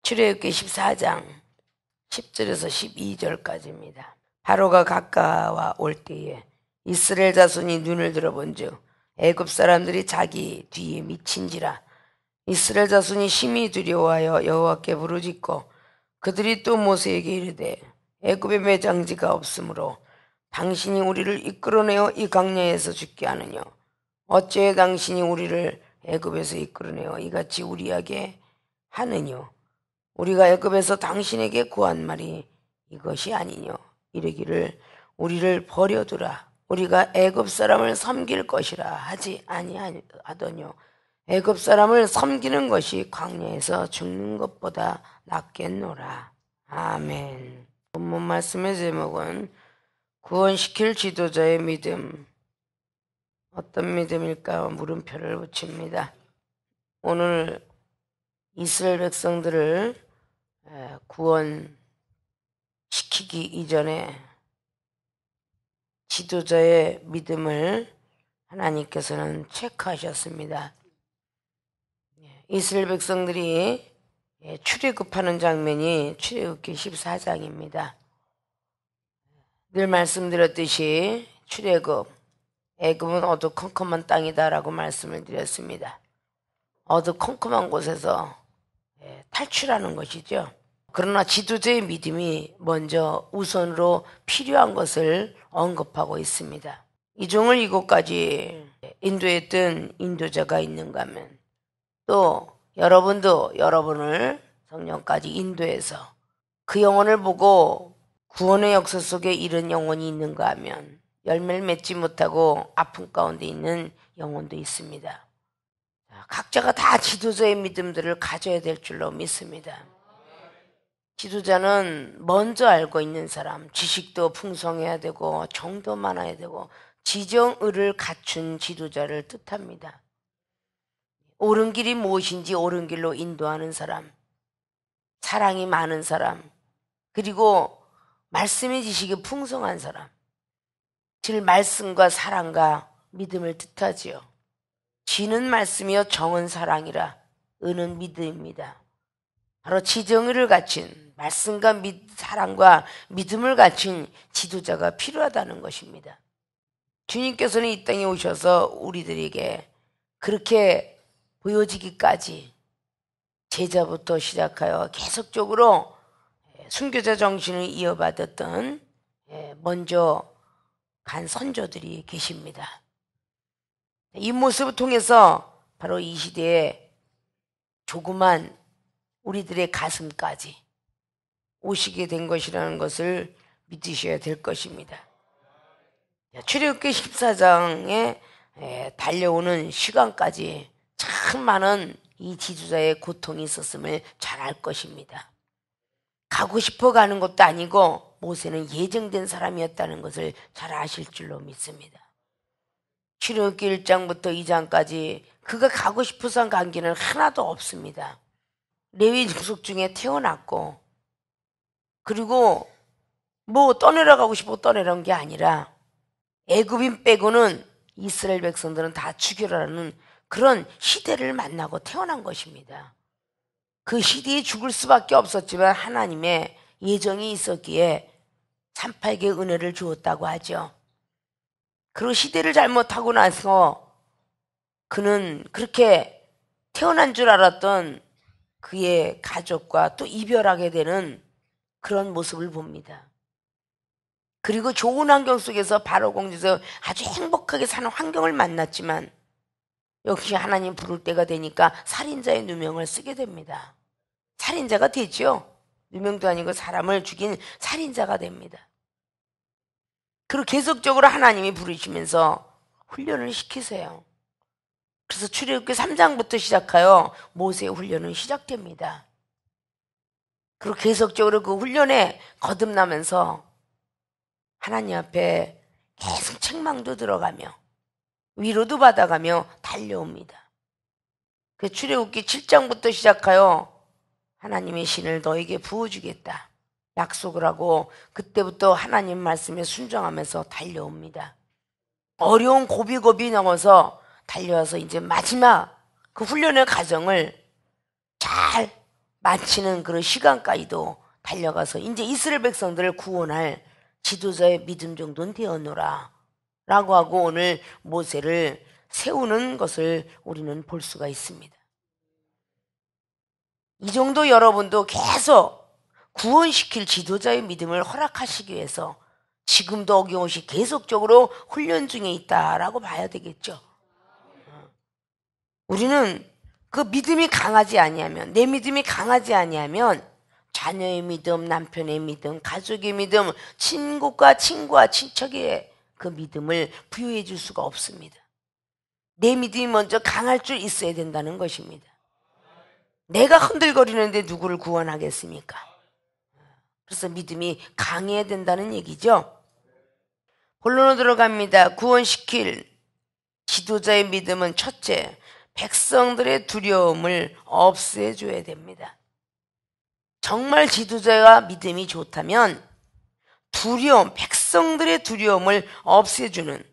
출애굽기 14장 10절에서 12절까지입니다. 바로가 가까워 올 때에 이스라엘 자손이 눈을 들어본즉 애굽 사람들이 자기 뒤에 미친지라. 이스라엘 자손이 심히 두려워하여 여호와께 부르짖고 그들이 또 모세에게 이르되 애굽에 매장지가 없으므로 당신이 우리를 이끌어내어 이 광야에서 죽게 하느냐. 어찌해 당신이 우리를 애굽에서 이끌어내어 이같이 우리에게 하느냐. 우리가 애굽에서 당신에게 구한 말이 이것이 아니뇨. 이르기를 우리를 버려두라. 우리가 애굽 사람을 섬길 것이라 하지 아니하더뇨. 애굽 사람을 섬기는 것이 광야에서 죽는 것보다 낫겠노라. 아멘. 본문 말씀의 제목은 구원시킬 지도자의 믿음. 어떤 믿음일까? 물음표를 붙입니다. 오늘 이스라엘 백성들을 구원시키기 이전에 지도자의 믿음을 하나님께서는 체크하셨습니다. 이스라엘 백성들이 출애굽하는 장면이 출애굽기 14장입니다. 늘 말씀드렸듯이 출애굽, 애굽은 어두컴컴한 땅이다라고 말씀을 드렸습니다. 어두컴컴한 곳에서 탈출하는 것이죠. 그러나 지도자의 믿음이 먼저 우선으로 필요한 것을 언급하고 있습니다. 이 종을 이곳까지 인도했던 인도자가 있는가 하면 또 여러분도 여러분을 성령까지 인도해서 그 영혼을 보고 구원의 역사 속에 이른 영혼이 있는가 하면 열매를 맺지 못하고 아픔 가운데 있는 영혼도 있습니다. 각자가 다 지도자의 믿음들을 가져야 될 줄로 믿습니다. 지도자는 먼저 알고 있는 사람, 지식도 풍성해야 되고 정도 많아야 되고 지정의를 갖춘 지도자를 뜻합니다. 옳은 길이 무엇인지 옳은 길로 인도하는 사람, 사랑이 많은 사람, 그리고 말씀의 지식이 풍성한 사람, 즉 말씀과 사랑과 믿음을 뜻하지요. 지는 말씀이요 정은 사랑이라. 의는 믿음입니다. 바로 지정의를 갖춘 말씀과 사랑과 믿음을 갖춘 지도자가 필요하다는 것입니다. 주님께서는 이 땅에 오셔서 우리들에게 그렇게 보여지기까지 제자부터 시작하여 계속적으로 순교자 정신을 이어받았던 먼저 간 선조들이 계십니다. 이 모습을 통해서 바로 이 시대에 조그만 우리들의 가슴까지 오시게 된 것이라는 것을 믿으셔야 될 것입니다. 출애굽기 14장에 달려오는 시간까지 참 많은 이 지도자의 고통이 있었음을 잘 알 것입니다. 가고 싶어 가는 것도 아니고 모세는 예정된 사람이었다는 것을 잘 아실 줄로 믿습니다. 출애굽기 1장부터 2장까지 그가 가고 싶어서 간 길은 하나도 없습니다. 레위 족속 중에 태어났고 그리고 뭐 떠내려가고 싶어 떠내려온 게 아니라 애굽인 빼고는 이스라엘 백성들은 다 죽여라는 그런 시대를 만나고 태어난 것입니다. 그 시대에 죽을 수밖에 없었지만 하나님의 예정이 있었기에 38개의 은혜를 주었다고 하죠. 그리고 시대를 잘못하고 나서 그는 그렇게 태어난 줄 알았던 그의 가족과 또 이별하게 되는 그런 모습을 봅니다. 그리고 좋은 환경 속에서 바로 공주에서 아주 행복하게 사는 환경을 만났지만 역시 하나님 부를 때가 되니까 살인자의 누명을 쓰게 됩니다. 살인자가 되죠. 누명도 아니고 사람을 죽인 살인자가 됩니다. 그리고 계속적으로 하나님이 부르시면서 훈련을 시키세요. 그래서 출애굽기 3장부터 시작하여 모세의 훈련은 시작됩니다. 그리고 계속적으로 그 훈련에 거듭나면서 하나님 앞에 계속 책망도 들어가며 위로도 받아가며 달려옵니다. 그 출애굽기 7장부터 시작하여 하나님의 신을 너에게 부어주겠다 약속을 하고 그때부터 하나님 말씀에 순종하면서 달려옵니다. 어려운 고비고비 넘어서 달려와서 이제 마지막 그 훈련의 과정을 잘 마치는 그런 시간까지도 달려가서 이제 이스라엘 백성들을 구원할 지도자의 믿음 정도는 되었노라 라고 하고 오늘 모세를 세우는 것을 우리는 볼 수가 있습니다. 이 정도 여러분도 계속 구원시킬 지도자의 믿음을 허락하시기 위해서 지금도 어김없이 계속적으로 훈련 중에 있다라고 봐야 되겠죠. 우리는 그 믿음이 강하지 아니하면, 내 믿음이 강하지 아니하면 자녀의 믿음, 남편의 믿음, 가족의 믿음, 친구와 친척의 그 믿음을 부여해 줄 수가 없습니다. 내 믿음이 먼저 강할 줄 있어야 된다는 것입니다. 내가 흔들거리는데 누구를 구원하겠습니까? 그래서 믿음이 강해야 된다는 얘기죠. 본론으로 들어갑니다. 구원시킬 지도자의 믿음은 첫째, 백성들의 두려움을 없애줘야 됩니다. 정말 지도자가 믿음이 좋다면 백성들의 두려움을 없애주는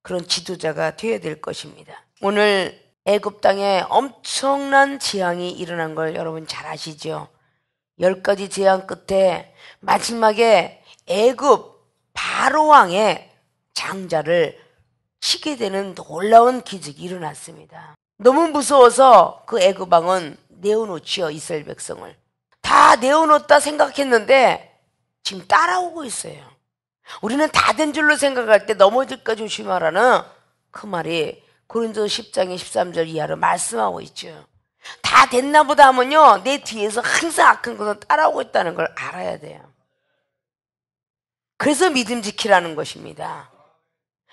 그런 지도자가 되어야 될 것입니다. 오늘 애굽 땅에 엄청난 재앙이 일어난 걸 여러분 잘 아시죠? 10가지 재앙 끝에 마지막에 애굽 바로 왕의 장자를 치게 되는 놀라운 기적이 일어났습니다. 너무 무서워서 그 애굽 왕은 내어놓지요. 이스라엘 백성을 다 내어놓았다 생각했는데 지금 따라오고 있어요. 우리는 다 된 줄로 생각할 때 넘어질까 조심하라는 그 말이 고린도 10장의 13절 이하로 말씀하고 있죠. 다 됐나 보다 하면요, 내 뒤에서 항상 악한 것은 따라오고 있다는 걸 알아야 돼요. 그래서 믿음 지키라는 것입니다.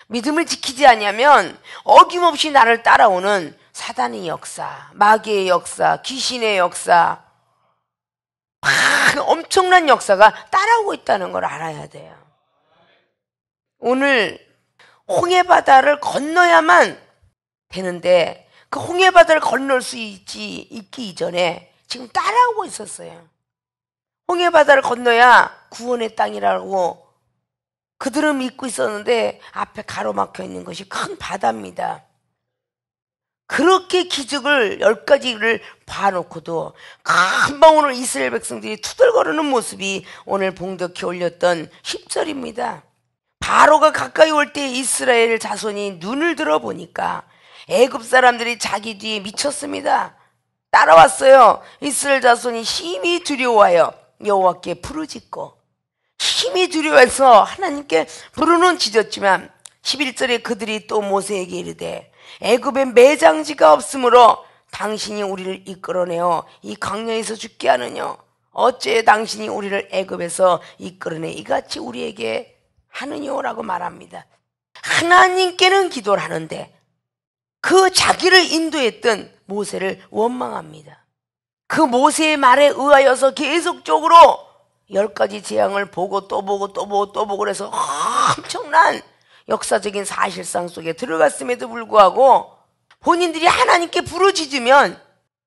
믿음을 지키지 않으면 어김없이 나를 따라오는 사단의 역사, 마귀의 역사, 귀신의 역사, 엄청난 역사가 따라오고 있다는 걸 알아야 돼요. 오늘 홍해바다를 건너야만 되는데 그 홍해바다를 건널 수 있기 이전에 지금 따라오고 있었어요. 홍해바다를 건너야 구원의 땅이라고 그들은 믿고 있었는데 앞에 가로막혀 있는 것이 큰 바다입니다. 그렇게 기적을 10가지를 봐놓고도 금방 오늘 이스라엘 백성들이 투덜거리는 모습이 오늘 봉독해 올렸던 10절입니다. 바로가 가까이 올 때 이스라엘 자손이 눈을 들어보니까 애굽 사람들이 자기 뒤에 미쳤습니다. 따라왔어요. 이스라엘 자손이 심히 두려워하여 여호와께 부르짖고, 심히 두려워해서 하나님께 부르는 지졌지만 11절에 그들이 또 모세에게 이르되 애굽에 매장지가 없으므로 당신이 우리를 이끌어내어 이 광야에서 죽게 하느냐? 어째 당신이 우리를 애굽에서 이끌어내 이같이 우리에게 하느냐라고 말합니다. 하나님께는 기도를 하는데 그 자기를 인도했던 모세를 원망합니다. 그 모세의 말에 의하여서 계속적으로 10가지 재앙을 보고 또 보고 또 보고 또 보고 그래서 엄청난 역사적인 사실상 속에 들어갔음에도 불구하고 본인들이 하나님께 부르짖으면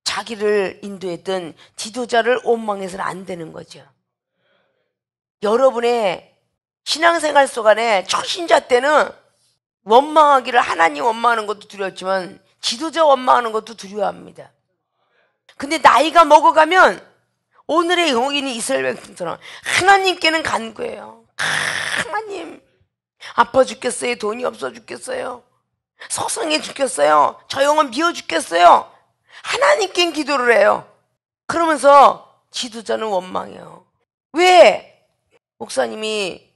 자기를 인도했던 지도자를 원망해서는 안 되는 거죠. 여러분의 신앙생활 속 안에 초신자 때는 원망하기를, 하나님 원망하는 것도 두려웠지만 지도자 원망하는 것도 두려워합니다. 근데 나이가 먹어가면 오늘의 영혼이 이스라엘 백성처럼 하나님께는 간구해요. 하나님, 아파 죽겠어요. 돈이 없어 죽겠어요. 속상해 죽겠어요. 저 영혼 미워 죽겠어요. 하나님께 기도를 해요. 그러면서 지도자는 원망해요. 왜? 목사님이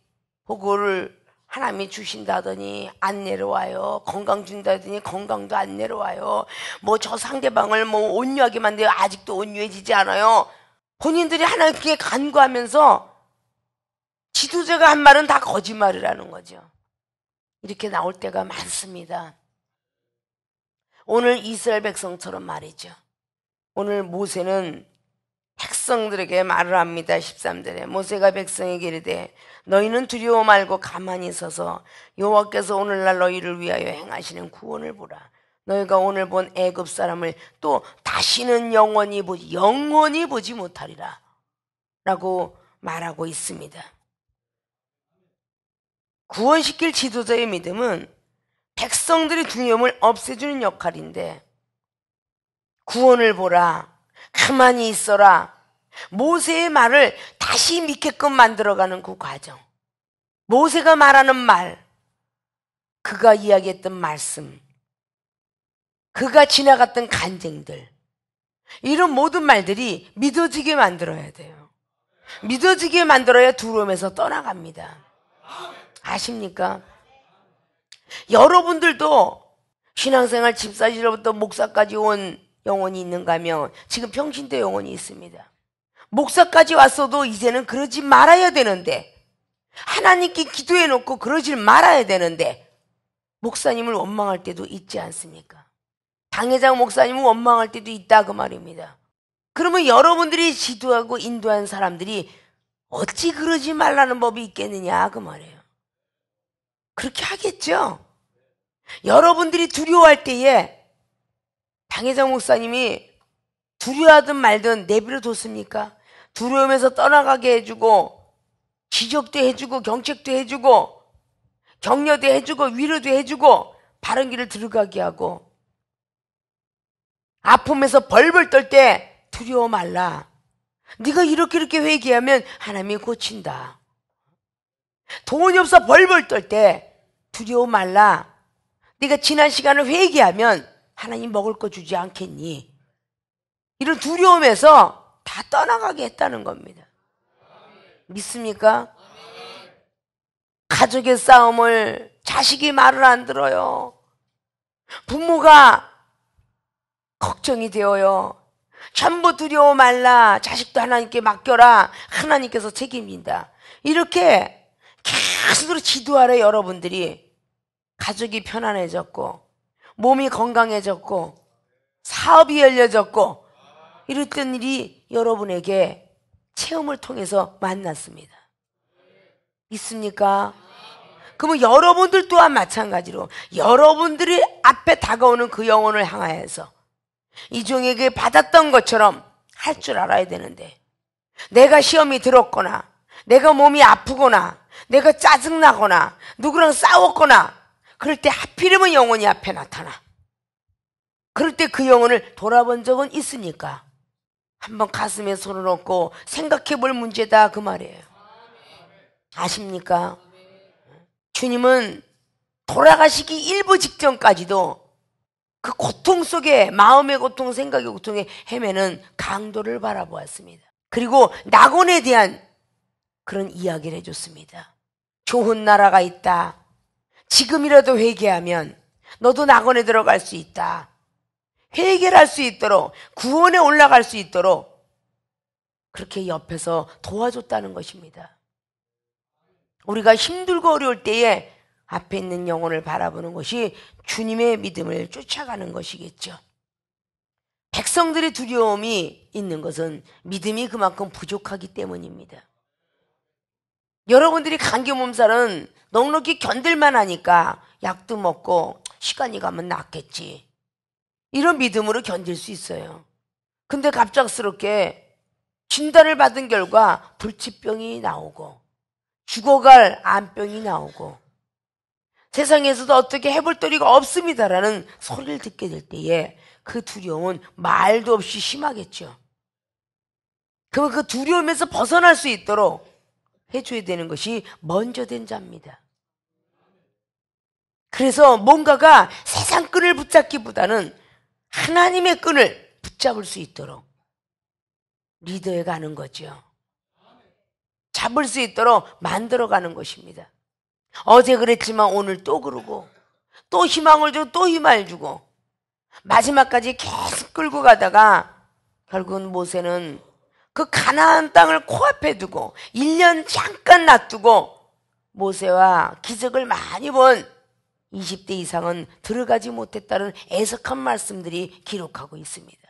보고를 하나님이 주신다더니 안 내려와요. 건강 준다더니 건강도 안 내려와요. 뭐 저 상대방을 뭐 온유하게 만들어 아직도 온유해지지 않아요. 본인들이 하나님께 간구하면서 지도자가 한 말은 다 거짓말이라는 거죠. 이렇게 나올 때가 많습니다. 오늘 이스라엘 백성처럼 말이죠. 오늘 모세는 백성들에게 말을 합니다. 13절에 모세가 백성에게 이르되 너희는 두려워 말고 가만히 서서 여호와께서 오늘날 너희를 위하여 행하시는 구원을 보라. 너희가 오늘 본 애굽 사람을 또 다시는 영원히 보지 못하리라 라고 말하고 있습니다. 구원시킬 지도자의 믿음은 백성들의 두려움을 없애주는 역할인데, 구원을 보라, 가만히 있어라. 모세의 말을 다시 믿게끔 만들어가는 그 과정. 모세가 말하는 말, 그가 이야기했던 말씀, 그가 지나갔던 간증들, 이런 모든 말들이 믿어지게 만들어야 돼요. 믿어지게 만들어야 두려움에서 떠나갑니다. 아십니까? 여러분들도 신앙생활 집사시로부터 목사까지 온 영혼이 있는가 하면 지금 평신도 영혼이 있습니다. 목사까지 왔어도 이제는 그러지 말아야 되는데, 하나님께 기도해 놓고 그러질 말아야 되는데 목사님을 원망할 때도 있지 않습니까? 당회장 목사님을 원망할 때도 있다 그 말입니다. 그러면 여러분들이 지도하고 인도한 사람들이 어찌 그러지 말라는 법이 있겠느냐 그 말이에요. 그렇게 하겠죠. 여러분들이 두려워할 때에 당회장 목사님이 두려워하든 말든 내버려 뒀습니까? 두려움에서 떠나가게 해주고, 지적도 해주고, 경책도 해주고, 격려도 해주고, 위로도 해주고, 바른 길을 들어가게 하고, 아픔에서 벌벌 떨 때 두려워 말라. 네가 이렇게 회개하면 하나님이 고친다. 돈이 없어 벌벌 떨 때 두려워 말라. 네가 지난 시간을 회개하면 하나님 먹을 거 주지 않겠니? 이런 두려움에서 다 떠나가게 했다는 겁니다. 믿습니까? 가족의 싸움을 자식이 말을 안 들어요. 부모가 걱정이 되어요. 전부 두려워 말라. 자식도 하나님께 맡겨라. 하나님께서 책임진다. 이렇게 계속 지도하래. 여러분들이 가족이 편안해졌고, 몸이 건강해졌고, 사업이 열려졌고, 이랬던 일이 여러분에게 체험을 통해서 만났습니다. 있습니까? 그러면 여러분들 또한 마찬가지로 여러분들이 앞에 다가오는 그 영혼을 향하여서 이 종에게 받았던 것처럼 할 줄 알아야 되는데, 내가 시험이 들었거나, 내가 몸이 아프거나, 내가 짜증나거나, 누구랑 싸웠거나, 그럴 때 하필이면 영혼이 앞에 나타나. 그럴 때 그 영혼을 돌아본 적은 있습니까? 한번 가슴에 손을 얹고 생각해 볼 문제다 그 말이에요. 아십니까? 주님은 돌아가시기 일부 직전까지도 그 고통 속에, 마음의 고통, 생각의 고통에 헤매는 강도를 바라보았습니다. 그리고 낙원에 대한 그런 이야기를 해줬습니다. 좋은 나라가 있다. 지금이라도 회개하면 너도 낙원에 들어갈 수 있다. 회개를 할 수 있도록, 구원에 올라갈 수 있도록 그렇게 옆에서 도와줬다는 것입니다. 우리가 힘들고 어려울 때에 앞에 있는 영혼을 바라보는 것이 주님의 믿음을 쫓아가는 것이겠죠. 백성들의 두려움이 있는 것은 믿음이 그만큼 부족하기 때문입니다. 여러분들이 감기 몸살은 넉넉히 견딜만 하니까 약도 먹고 시간이 가면 낫겠지, 이런 믿음으로 견딜 수 있어요. 근데 갑작스럽게 진단을 받은 결과 불치병이 나오고 죽어갈 암병이 나오고 세상에서도 어떻게 해볼 도리가 없습니다라는 소리를 듣게 될 때에 그 두려움은 말도 없이 심하겠죠. 그럼 그 두려움에서 벗어날 수 있도록 해줘야 되는 것이 먼저 된 자입니다. 그래서 뭔가가 세상 끈을 붙잡기보다는 하나님의 끈을 붙잡을 수 있도록 리더해 가는 거죠. 잡을 수 있도록 만들어가는 것입니다. 어제 그랬지만 오늘 또 그러고, 또 희망을 주고 또 희망을 주고, 마지막까지 계속 끌고 가다가 결국은 모세는 그 가나안 땅을 코앞에 두고 1년 잠깐 놔두고 모세와 기적을 많이 본 20대 이상은 들어가지 못했다는 애석한 말씀들이 기록하고 있습니다.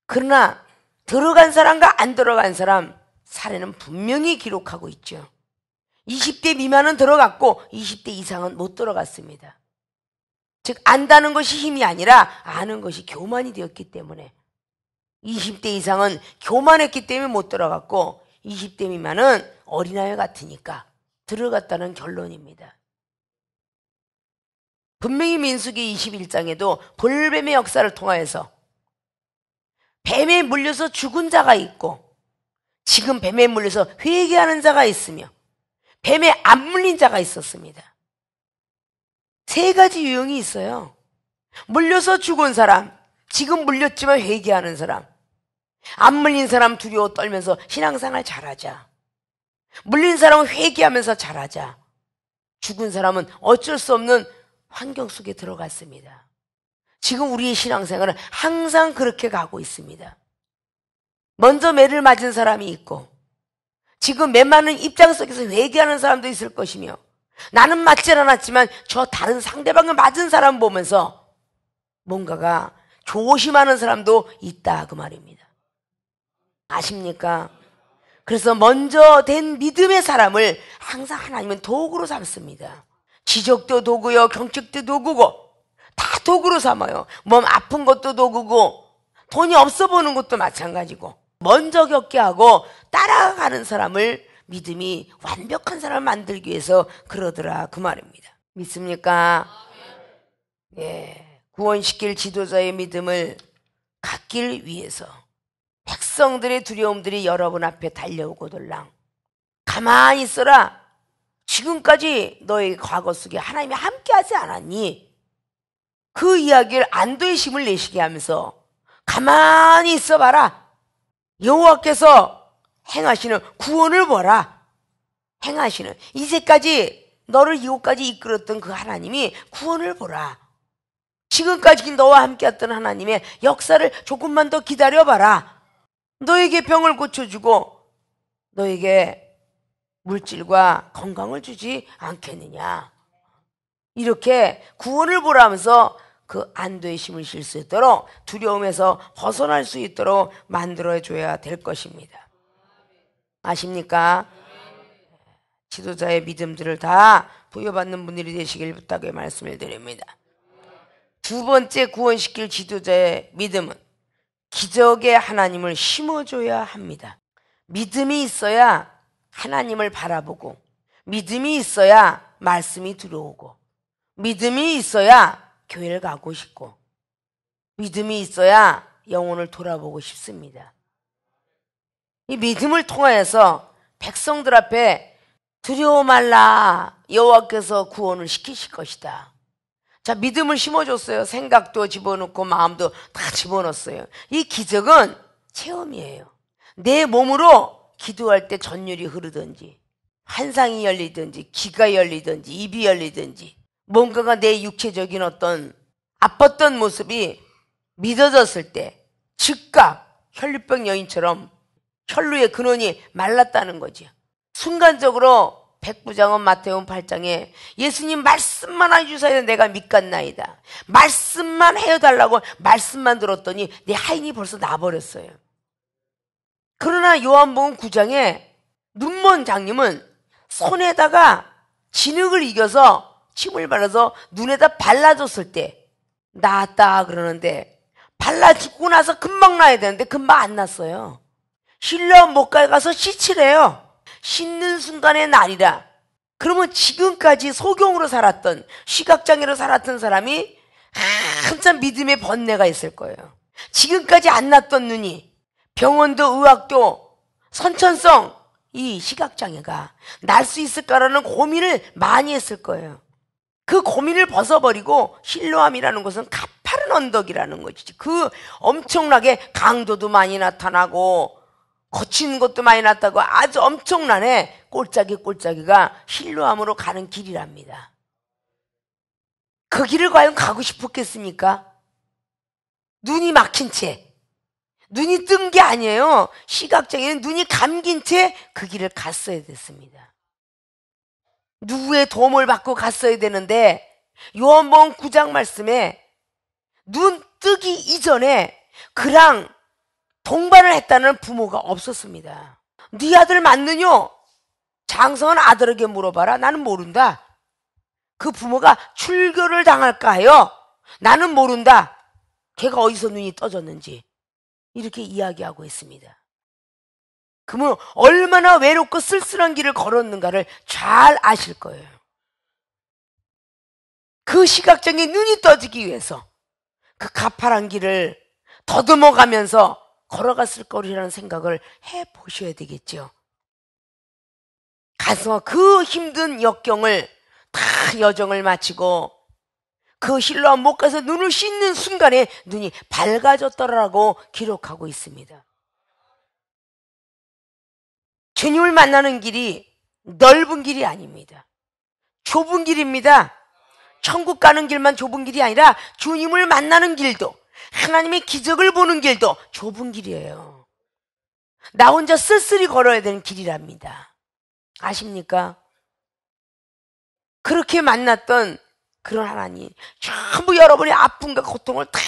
그러나 들어간 사람과 안 들어간 사람 사례는 분명히 기록하고 있죠. 20대 미만은 들어갔고 20대 이상은 못 들어갔습니다. 즉 안다는 것이 힘이 아니라 아는 것이 교만이 되었기 때문에 20대 이상은 교만했기 때문에 못 들어갔고 20대 미만은 어린아이 같으니까 들어갔다는 결론입니다. 분명히 민수기 21장에도 볼뱀의 역사를 통하여서 뱀에 물려서 죽은 자가 있고, 지금 뱀에 물려서 회개하는 자가 있으며, 뱀에 안 물린 자가 있었습니다. 세 가지 유형이 있어요. 물려서 죽은 사람, 지금 물렸지만 회개하는 사람, 안 물린 사람 두려워 떨면서 신앙생활 잘하자, 물린 사람은 회개하면서 잘하자, 죽은 사람은 어쩔 수 없는 환경 속에 들어갔습니다. 지금 우리의 신앙생활은 항상 그렇게 가고 있습니다. 먼저 매를 맞은 사람이 있고, 지금 매 맞는 입장 속에서 회개하는 사람도 있을 것이며, 나는 맞질 않았지만 저 다른 상대방을 맞은 사람 보면서 뭔가가 조심하는 사람도 있다, 그 말입니다. 아십니까? 그래서 먼저 된 믿음의 사람을 항상 하나님은 도구로 삼습니다. 지적도 도구요, 경책도 도구고, 다 도구로 삼아요. 몸 아픈 것도 도구고, 돈이 없어 보는 것도 마찬가지고, 먼저 겪게 하고 따라가는 사람을 믿음이 완벽한 사람을 만들기 위해서 그러더라, 그 말입니다. 믿습니까? 예, 구원시킬 지도자의 믿음을 갖길 위해서 백성들의 두려움들이 여러분 앞에 달려오거들랑 가만히 있어라. 지금까지 너의 과거 속에 하나님이 함께하지 않았니? 그 이야기를 안도의 힘을 내시게 하면서 가만히 있어봐라. 여호와께서 행하시는 구원을 보라. 행하시는, 이제까지 너를 이곳까지 이끌었던 그 하나님이 구원을 보라. 지금까지 너와 함께했던 하나님의 역사를 조금만 더 기다려봐라. 너에게 병을 고쳐주고 너에게 물질과 건강을 주지 않겠느냐. 이렇게 구원을 보라면서 그 안도의 힘을 실 수 있도록, 두려움에서 벗어날 수 있도록 만들어줘야 될 것입니다. 아십니까? 지도자의 믿음들을 다 부여받는 분들이 되시길 부탁의 말씀을 드립니다. 두 번째 구원시킬 지도자의 믿음은 기적의 하나님을 심어줘야 합니다. 믿음이 있어야 하나님을 바라보고, 믿음이 있어야 말씀이 들어오고, 믿음이 있어야 교회를 가고 싶고, 믿음이 있어야 영혼을 돌아보고 싶습니다. 이 믿음을 통하여서 백성들 앞에 두려워 말라, 여호와께서 구원을 시키실 것이다. 자, 믿음을 심어줬어요. 생각도 집어넣고 마음도 다 집어넣었어요. 이 기적은 체험이에요. 내 몸으로 기도할 때 전율이 흐르든지, 환상이 열리든지, 귀가 열리든지, 입이 열리든지, 뭔가가 내 육체적인 어떤 아팠던 모습이 믿어졌을 때 즉각 혈류병 여인처럼 혈루의 근원이 말랐다는 거죠. 순간적으로 백부장은 마태복음 8장에 예수님 말씀만 해주셔야 내가 믿겠나이다. 말씀만 해달라고 말씀만 들었더니 내 하인이 벌써 나버렸어요. 그러나 요한복음 9장에 눈먼 장님은 손에다가 진흙을 이겨서 침을 발라서 눈에다 발라줬을 때 나았다 그러는데, 발라주고 나서 금방 나야 되는데 금방 안 났어요. 실로암 못가에 가서 씻으래요. 씻는 순간의 날이라. 그러면 지금까지 소경으로 살았던, 시각장애로 살았던 사람이 한참 믿음의 번뇌가 있을 거예요. 지금까지 안 났던 눈이, 병원도 의학도 선천성 이 시각장애가 날 수 있을까라는 고민을 많이 했을 거예요. 그 고민을 벗어버리고 실로암이라는 것은 가파른 언덕이라는 것이지. 그 엄청나게 강도도 많이 나타나고 거친 것도 많이 났다고 아주 엄청나네. 꼴짜기가 실로암으로 가는 길이랍니다. 그 길을 과연 가고 싶었겠습니까? 눈이 막힌 채, 눈이 뜬 게 아니에요. 시각장애는 눈이 감긴 채 그 길을 갔어야 됐습니다. 누구의 도움을 받고 갔어야 되는데, 요한복음 9장 말씀에 눈 뜨기 이전에 그랑 동반을 했다는 부모가 없었습니다. 네 아들 맞느뇨? 장성한 아들에게 물어봐라. 나는 모른다. 그 부모가 출교를 당할까 하여 나는 모른다. 걔가 어디서 눈이 떠졌는지 이렇게 이야기하고 있습니다. 그러면 얼마나 외롭고 쓸쓸한 길을 걸었는가를 잘 아실 거예요. 그 시각장애 눈이 떠지기 위해서 그 가파른 길을 더듬어 가면서 걸어갔을 거리라는 생각을 해보셔야 되겠죠. 가서 그 힘든 역경을 다 여정을 마치고 그 실로암 못 가서 눈을 씻는 순간에 눈이 밝아졌더라고 기록하고 있습니다. 주님을 만나는 길이 넓은 길이 아닙니다. 좁은 길입니다. 천국 가는 길만 좁은 길이 아니라 주님을 만나는 길도, 하나님의 기적을 보는 길도 좁은 길이에요. 나 혼자 쓸쓸히 걸어야 되는 길이랍니다. 아십니까? 그렇게 만났던 그런 하나님, 전부 여러분의 아픔과 고통을 다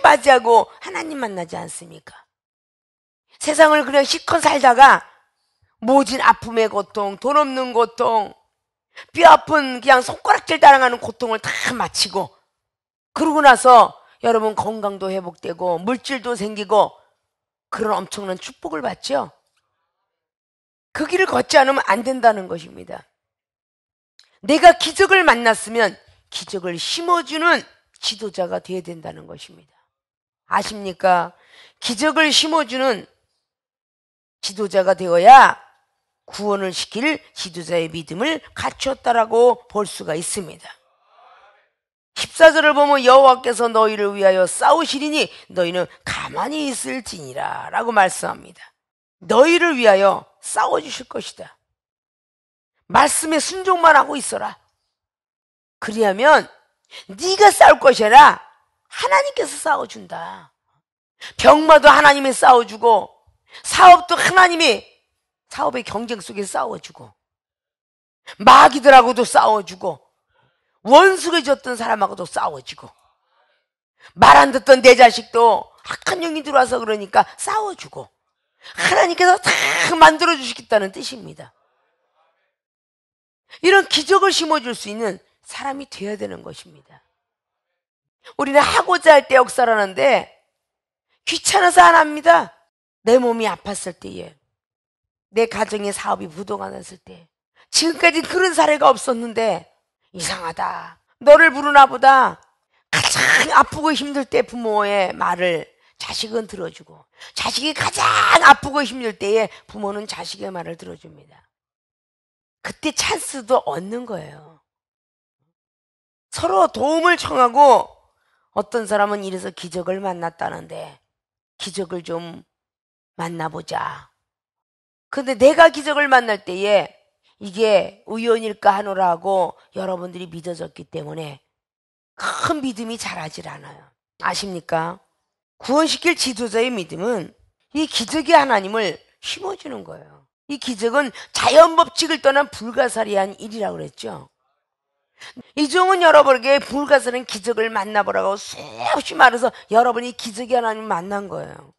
맞이하고 하나님 만나지 않습니까? 세상을 그냥 실컷 살다가 모진 아픔의 고통, 돈 없는 고통, 뼈 아픈 그냥 손가락질 따라가는 고통을 다 마치고, 그러고 나서 여러분 건강도 회복되고 물질도 생기고 그런 엄청난 축복을 받죠. 그 길을 걷지 않으면 안 된다는 것입니다. 내가 기적을 만났으면 기적을 심어주는 지도자가 되어야 된다는 것입니다. 아십니까? 기적을 심어주는 지도자가 되어야 구원을 시킬 지도자의 믿음을 갖추었다라고 볼 수가 있습니다. 14절을 보면 여호와께서 너희를 위하여 싸우시리니 너희는 가만히 있을지니라 라고 말씀합니다. 너희를 위하여 싸워주실 것이다. 말씀에 순종만 하고 있어라. 그리하면 네가 싸울 것이 아니라 하나님께서 싸워준다. 병마도 하나님이 싸워주고 사업도 하나님이 사업의 경쟁 속에 싸워주고 마귀들하고도 싸워주고 원수가 졌던 사람하고도 싸워주고 말 안 듣던 내 자식도 악한 영이 들어와서 그러니까 싸워주고 하나님께서 다 만들어주시겠다는 뜻입니다. 이런 기적을 심어줄 수 있는 사람이 되어야 되는 것입니다. 우리는 하고자 할 때 역사라는데 귀찮아서 안 합니다. 내 몸이 아팠을 때에, 내 가정의 사업이 부도가 났을 때, 지금까지 그런 사례가 없었는데 이상하다, 너를 부르나 보다. 가장 아프고 힘들 때 부모의 말을 자식은 들어주고, 자식이 가장 아프고 힘들 때에 부모는 자식의 말을 들어줍니다. 그때 찬스도 얻는 거예요. 서로 도움을 청하고, 어떤 사람은 이래서 기적을 만났다는데 기적을 좀 만나보자. 근데 내가 기적을 만날 때에 이게 우연일까 하노라 하고 여러분들이 믿어졌기 때문에 큰 믿음이 자라질 않아요. 아십니까? 구원시킬 지도자의 믿음은 이 기적이 하나님을 심어주는 거예요. 이 기적은 자연 법칙을 떠난 불가사리한 일이라고 그랬죠. 이종은 여러분에게 불가사리한 기적을 만나보라고 수없이 말해서 여러분이 기적의 하나님을 만난 거예요.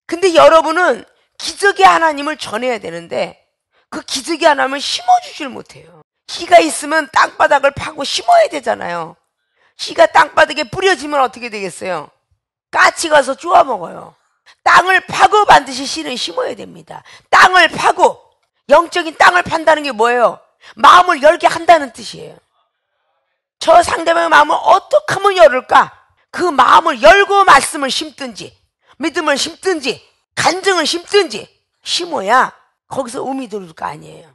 근데 여러분은 기적의 하나님을 전해야 되는데 그 기적의 하나님을 심어주질 못해요. 씨가 있으면 땅바닥을 파고 심어야 되잖아요. 씨가 땅바닥에 뿌려지면 어떻게 되겠어요? 까치 가서 쪼아 먹어요. 땅을 파고 반드시 씨를 심어야 됩니다. 땅을 파고, 영적인 땅을 판다는 게 뭐예요? 마음을 열게 한다는 뜻이에요. 저 상대방의 마음을 어떻게 하면 열을까? 그 마음을 열고 말씀을 심든지 믿음을 심든지 간증을 심든지 심어야 거기서 음이 들어올 거 아니에요.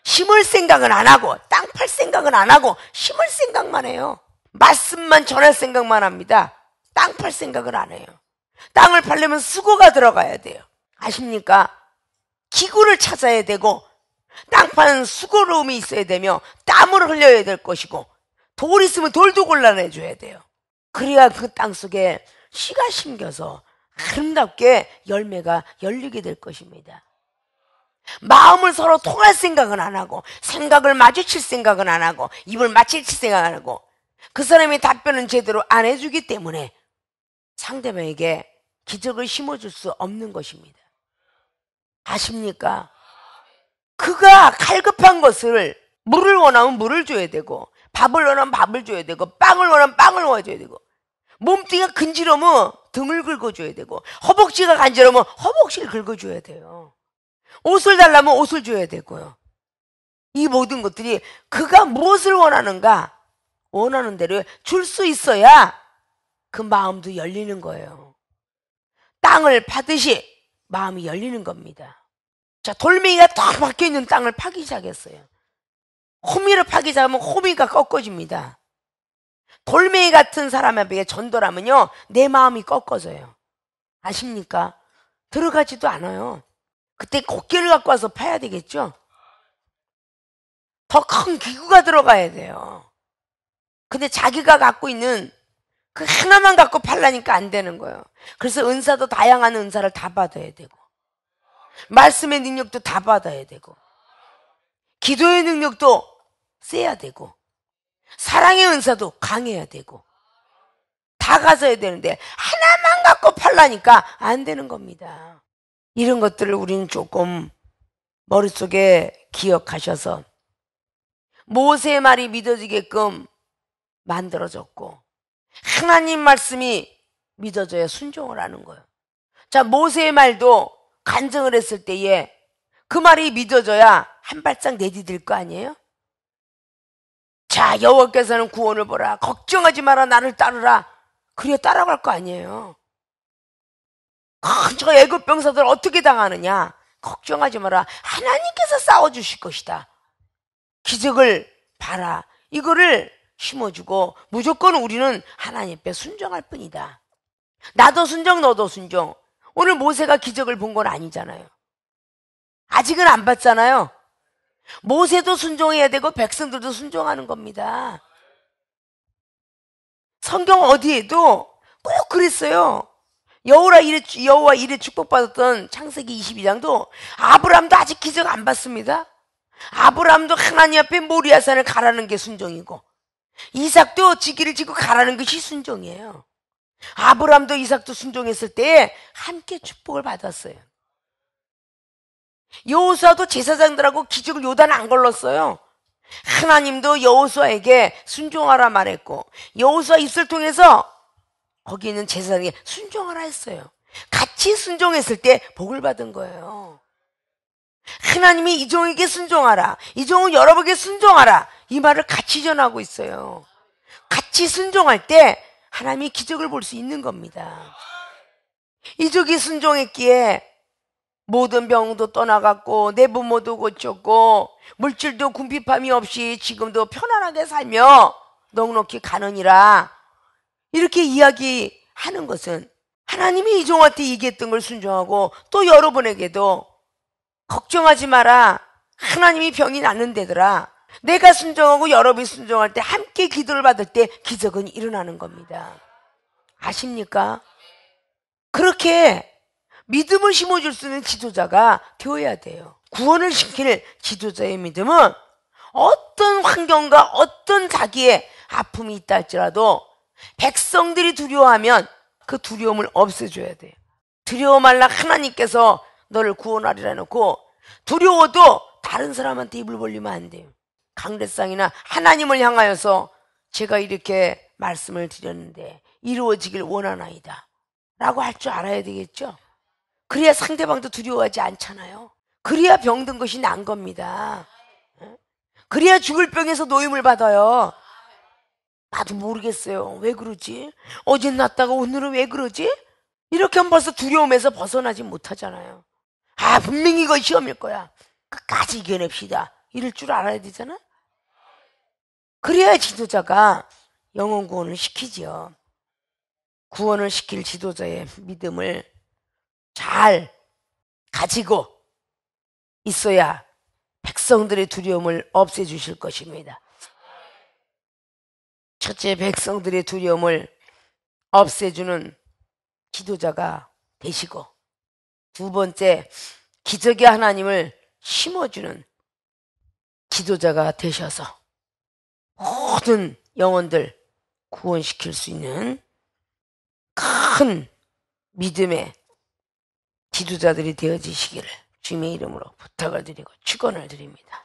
심을 생각은 안 하고 땅 팔 생각은 안 하고 심을 생각만 해요. 말씀만 전할 생각만 합니다. 땅 팔 생각을 안 해요. 땅을 팔려면 수고가 들어가야 돼요. 아십니까? 기구를 찾아야 되고 땅 파는 수고로움이 있어야 되며 땀을 흘려야 될 것이고 돌 있으면 돌도 골라내줘야 돼요. 그래야 그 땅 속에 씨가 심겨서 아름답게 열매가 열리게 될 것입니다. 마음을 서로 통할 생각은 안 하고 생각을 마주칠 생각은 안 하고 입을 맞힐 생각 안 하고 그 사람의 답변은 제대로 안 해주기 때문에 상대방에게 기적을 심어줄 수 없는 것입니다. 아십니까? 그가 갈급한 것을 물을 원하면 물을 줘야 되고 밥을 원하면 밥을 줘야 되고 빵을 원하면 빵을 넣어줘야 되고 몸뚱이가 근지러우면 등을 긁어줘야 되고 허벅지가 간지러우면 허벅지를 긁어줘야 돼요. 옷을 달라면 옷을 줘야 되고요. 이 모든 것들이 그가 무엇을 원하는가 원하는 대로 줄 수 있어야 그 마음도 열리는 거예요. 땅을 파듯이 마음이 열리는 겁니다. 자, 돌멩이가 딱 박혀있는 땅을 파기 시작했어요. 호미를 파기 시작하면 호미가 꺾어집니다. 돌멩이 같은 사람에게 전도하면요, 내 마음이 꺾어져요. 아십니까? 들어가지도 않아요. 그때 곡괭이를 갖고 와서 파야 되겠죠? 더 큰 기구가 들어가야 돼요. 근데 자기가 갖고 있는 그 하나만 갖고 팔라니까 안 되는 거예요. 그래서 은사도 다양한 은사를 다 받아야 되고, 말씀의 능력도 다 받아야 되고, 기도의 능력도 세야 되고, 사랑의 은사도 강해야 되고, 다 가져야 되는데 하나만 갖고 팔라니까 안 되는 겁니다. 이런 것들을 우리는 조금 머릿속에 기억하셔서 모세의 말이 믿어지게끔 만들어졌고, 하나님 말씀이 믿어져야 순종을 하는 거예요. 자, 모세의 말도 간증을 했을 때에 그 말이 믿어져야 한 발짝 내디딜 거 아니에요? 자, 여호와께서는 구원을 보라, 걱정하지 마라, 나를 따르라. 그래야 따라갈 거 아니에요. 저 애굽 병사들 어떻게 당하느냐? 걱정하지 마라, 하나님께서 싸워주실 것이다. 기적을 봐라. 이거를 심어주고 무조건 우리는 하나님 앞에 순종할 뿐이다. 나도 순종, 너도 순종. 오늘 모세가 기적을 본 건 아니잖아요. 아직은 안 봤잖아요. 모세도 순종해야 되고 백성들도 순종하는 겁니다. 성경 어디에도 꼭 그랬어요. 여호와 일에 축복받았던 창세기 22장도 아브라함도 아직 기적 안 봤습니다. 아브라함도 하나님 앞에 모리아산을 가라는 게 순종이고, 이삭도 지기를 지고 가라는 것이 순종이에요. 아브라함도 이삭도 순종했을 때에 함께 축복을 받았어요. 여호수아도 제사장들하고 기적을 요단 안 걸렀어요. 하나님도 여호수아에게 순종하라 말했고, 여호수아 입술 통해서 거기 있는 제사장에게 순종하라 했어요. 같이 순종했을 때 복을 받은 거예요. 하나님이 이종에게 순종하라, 이종은 여러분에게 순종하라, 이 말을 같이 전하고 있어요. 같이 순종할 때 하나님이 기적을 볼 수 있는 겁니다. 이족이 순종했기에 모든 병도 떠나갔고, 내 부모도 고쳤고, 물질도 궁핍함이 없이 지금도 편안하게 살며 넉넉히 가느니라. 이렇게 이야기하는 것은 하나님이 이종한테 얘기했던 걸 순종하고, 또 여러분에게도 걱정하지 마라, 하나님이 병이 낫는데더라. 내가 순종하고 여러분이 순종할 때 함께 기도를 받을 때 기적은 일어나는 겁니다. 아십니까? 그렇게 믿음을 심어줄 수 있는 지도자가 되어야 돼요. 구원을 시킬 지도자의 믿음은 어떤 환경과 어떤 자기의 아픔이 있다 할지라도 백성들이 두려워하면 그 두려움을 없애줘야 돼요. 두려워 말라, 하나님께서 너를 구원하리라 놓고 두려워도 다른 사람한테 입을 벌리면 안 돼요. 강대상이나 하나님을 향하여서 제가 이렇게 말씀을 드렸는데 이루어지길 원하나이다 라고 할 줄 알아야 되겠죠. 그래야 상대방도 두려워하지 않잖아요. 그래야 병든 것이 난 겁니다. 그래야 죽을 병에서 노임을 받아요. 나도 모르겠어요. 왜 그러지? 어젠 낫다가 오늘은 왜 그러지? 이렇게 하면 벌써 두려움에서 벗어나지 못하잖아요. 아, 분명히 이거 시험일 거야, 끝까지 이겨냅시다, 이럴 줄 알아야 되잖아. 그래야 지도자가 영혼 구원을 시키지요. 구원을 시킬 지도자의 믿음을 잘 가지고 있어야 백성들의 두려움을 없애주실 것입니다. 첫째, 백성들의 두려움을 없애주는 지도자가 되시고, 두 번째, 기적의 하나님을 심어주는 지도자가 되셔서 모든 영혼들 구원시킬 수 있는 큰 믿음의 지도자들이 되어지시기를 주님의 이름으로 부탁을 드리고 축원을 드립니다.